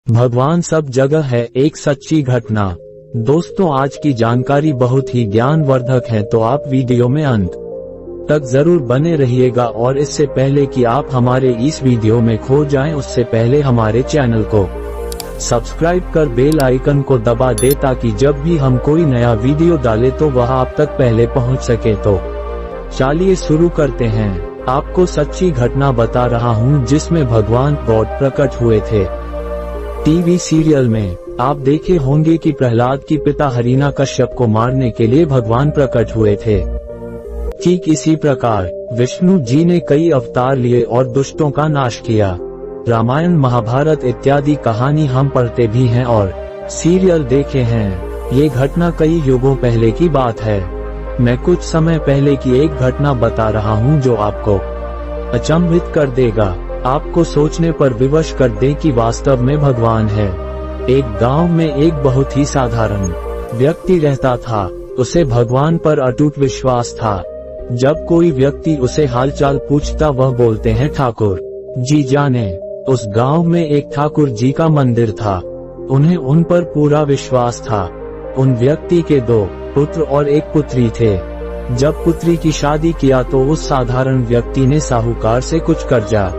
भगवान सब जगह है, एक सच्ची घटना। दोस्तों, आज की जानकारी बहुत ही ज्ञानवर्धक है, तो आप वीडियो में अंत तक जरूर बने रहिएगा। और इससे पहले कि आप हमारे इस वीडियो में खो जाएं, उससे पहले हमारे चैनल को सब्सक्राइब कर बेल आइकन को दबा दे, ताकि जब भी हम कोई नया वीडियो डालें तो वह आप तक पहले पहुंच सके। तो चलिए शुरू करते हैं। आपको सच्ची घटना बता रहा हूं, जिसमें भगवान गॉड प्रकट हुए थे। टीवी सीरियल में आप देखे होंगे कि प्रहलाद की पिता हिरण्य कश्यप को मारने के लिए भगवान प्रकट हुए थे। ठीक इसी प्रकार विष्णु जी ने कई अवतार लिए और दुष्टों का नाश किया। रामायण, महाभारत इत्यादि कहानी हम पढ़ते भी हैं और सीरियल देखे हैं। ये घटना कई युगों पहले की बात है। मैं कुछ समय पहले की एक घटना बता रहा हूँ, जो आपको अचंभित कर देगा, आपको सोचने पर विवश कर दे कि वास्तव में भगवान है। एक गांव में एक बहुत ही साधारण व्यक्ति रहता था। उसे भगवान पर अटूट विश्वास था। जब कोई व्यक्ति उसे हालचाल पूछता, वह बोलते हैं, ठाकुर जी जाने। उस गांव में एक ठाकुर जी का मंदिर था। उन्हें उन पर पूरा विश्वास था। उन व्यक्ति के 2 पुत्र और 1 पुत्री थे। जब पुत्री की शादी किया तो उस साधारण व्यक्ति ने साहूकार से कुछ कर्जा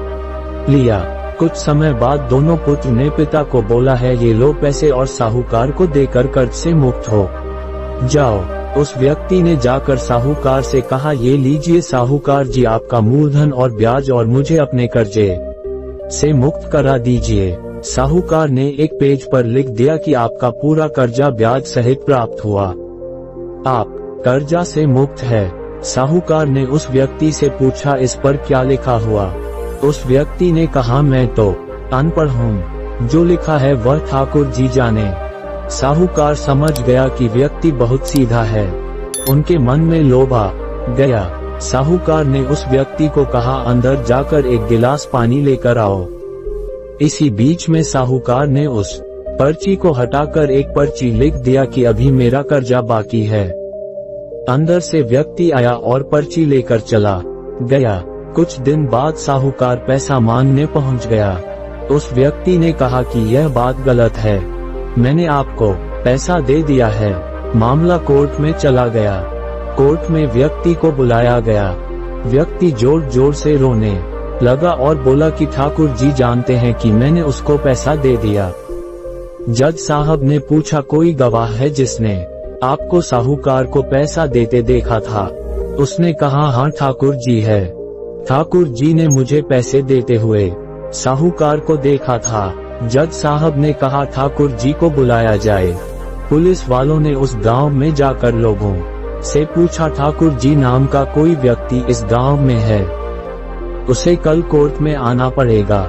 लिया। कुछ समय बाद दोनों पुत्र ने पिता को बोला है, ये लो पैसे और साहूकार को देकर कर्ज से मुक्त हो जाओ। उस व्यक्ति ने जाकर साहूकार से कहा, ये लीजिए साहूकार जी, आपका मूलधन और ब्याज, और मुझे अपने कर्जे से मुक्त करा दीजिए। साहूकार ने एक पेज पर लिख दिया कि आपका पूरा कर्जा ब्याज सहित प्राप्त हुआ, आप कर्जा से मुक्त है। साहूकार ने उस व्यक्ति से पूछा, इस पर क्या लिखा हुआ? उस व्यक्ति ने कहा, मैं तो अनपढ़ हूँ, जो लिखा है वह ठाकुर जी जाने। साहूकार समझ गया कि व्यक्ति बहुत सीधा है। उनके मन में लोभ आ गया। साहूकार ने उस व्यक्ति को कहा, अंदर जाकर एक गिलास पानी लेकर आओ। इसी बीच में साहूकार ने उस पर्ची को हटाकर एक पर्ची लिख दिया कि अभी मेरा कर्जा बाकी है। अंदर से व्यक्ति आया और पर्ची लेकर चला गया। कुछ दिन बाद साहूकार पैसा मांगने पहुंच गया। उस व्यक्ति ने कहा कि यह बात गलत है, मैंने आपको पैसा दे दिया है। मामला कोर्ट में चला गया। कोर्ट में व्यक्ति को बुलाया गया। व्यक्ति जोर जोर से रोने लगा और बोला कि ठाकुर जी जानते हैं कि मैंने उसको पैसा दे दिया। जज साहब ने पूछा, कोई गवाह है जिसने आपको साहूकार को पैसा देते देखा था? उसने कहा, हाँ ठाकुर जी है। ठाकुर जी ने मुझे पैसे देते हुए साहूकार को देखा था। जज साहब ने कहा, ठाकुर जी को बुलाया जाए। पुलिस वालों ने उस गांव में जाकर लोगों से पूछा, ठाकुर जी नाम का कोई व्यक्ति इस गांव में है? उसे कल कोर्ट में आना पड़ेगा।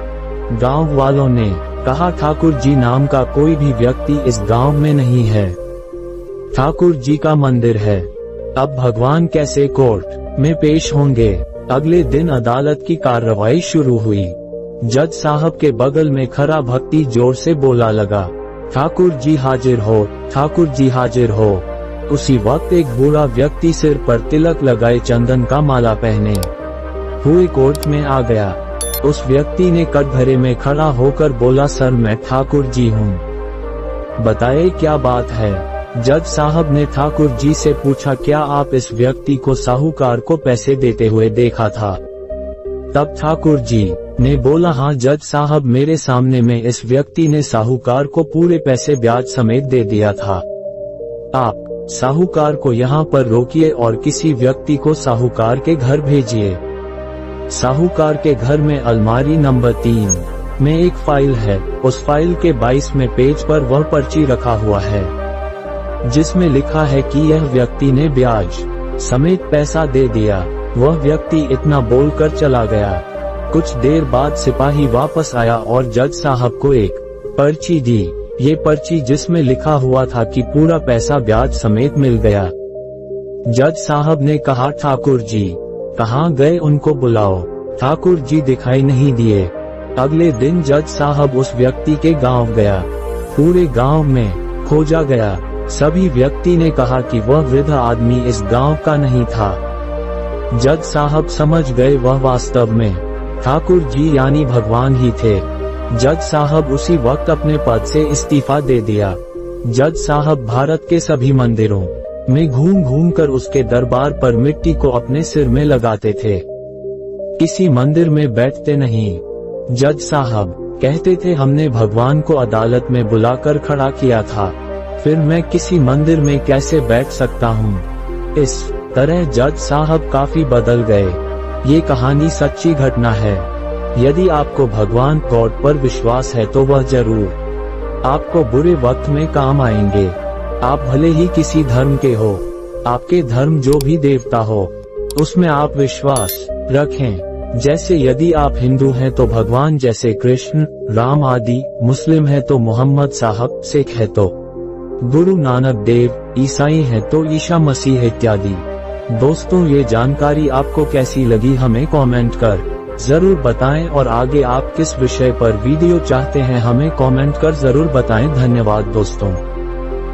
गांव वालों ने कहा, ठाकुर जी नाम का कोई भी व्यक्ति इस गांव में नहीं है। ठाकुर जी का मंदिर है। अब भगवान कैसे कोर्ट में पेश होंगे? अगले दिन अदालत की कार्रवाई शुरू हुई। जज साहब के बगल में खड़ा भक्ति जोर से बोला लगा, ठाकुर जी हाजिर हो, ठाकुर जी हाजिर हो। उसी वक्त एक बूढ़ा व्यक्ति सिर पर तिलक लगाए, चंदन का माला पहने हुए कोर्ट में आ गया। उस व्यक्ति ने कटघरे में खड़ा होकर बोला, सर मैं ठाकुर जी हूँ, बताइए क्या बात है? जज साहब ने ठाकुर जी से पूछा, क्या आप इस व्यक्ति को साहूकार को पैसे देते हुए देखा था? तब ठाकुर जी ने बोला, हाँ जज साहब, मेरे सामने में इस व्यक्ति ने साहूकार को पूरे पैसे ब्याज समेत दे दिया था। आप साहूकार को यहाँ पर रोकिए और किसी व्यक्ति को साहूकार के घर भेजिए। साहूकार के घर में अलमारी नंबर 3 में एक फाइल है। उस फाइल के 22वें पेज पर वह पर्ची रखा हुआ है, जिसमें लिखा है कि यह व्यक्ति ने ब्याज समेत पैसा दे दिया। वह व्यक्ति इतना बोलकर चला गया। कुछ देर बाद सिपाही वापस आया और जज साहब को एक पर्ची दी। ये पर्ची जिसमें लिखा हुआ था कि पूरा पैसा ब्याज समेत मिल गया। जज साहब ने कहा, ठाकुर जी कहाँ गए, उनको बुलाओ। ठाकुर जी दिखाई नहीं दिए। अगले दिन जज साहब उस व्यक्ति के गांव गया। पूरे गांव में खोजा गया। सभी व्यक्ति ने कहा कि वह वृद्ध आदमी इस गांव का नहीं था। जज साहब समझ गए वह वास्तव में ठाकुर जी यानी भगवान ही थे। जज साहब उसी वक्त अपने पद से इस्तीफा दे दिया। जज साहब भारत के सभी मंदिरों में घूम घूम कर उसके दरबार पर मिट्टी को अपने सिर में लगाते थे। किसी मंदिर में बैठते नहीं। जज साहब कहते थे हमने भगवान को अदालत में बुलाकर खड़ा किया था, फिर मैं किसी मंदिर में कैसे बैठ सकता हूँ। इस तरह जज साहब काफी बदल गए। ये कहानी सच्ची घटना है। यदि आपको भगवान गॉड पर विश्वास है तो वह जरूर आपको बुरे वक्त में काम आएंगे। आप भले ही किसी धर्म के हो, आपके धर्म जो भी देवता हो उसमें आप विश्वास रखें। जैसे यदि आप हिंदू हैं तो भगवान जैसे कृष्ण, राम आदि, मुस्लिम है तो मोहम्मद साहब, सिख है तो गुरु नानक देव, ईसाई है तो ईसा मसीह इत्यादि। दोस्तों ये जानकारी आपको कैसी लगी हमें कमेंट कर जरूर बताएं और आगे आप किस विषय पर वीडियो चाहते हैं हमें कमेंट कर जरूर बताएं। धन्यवाद दोस्तों।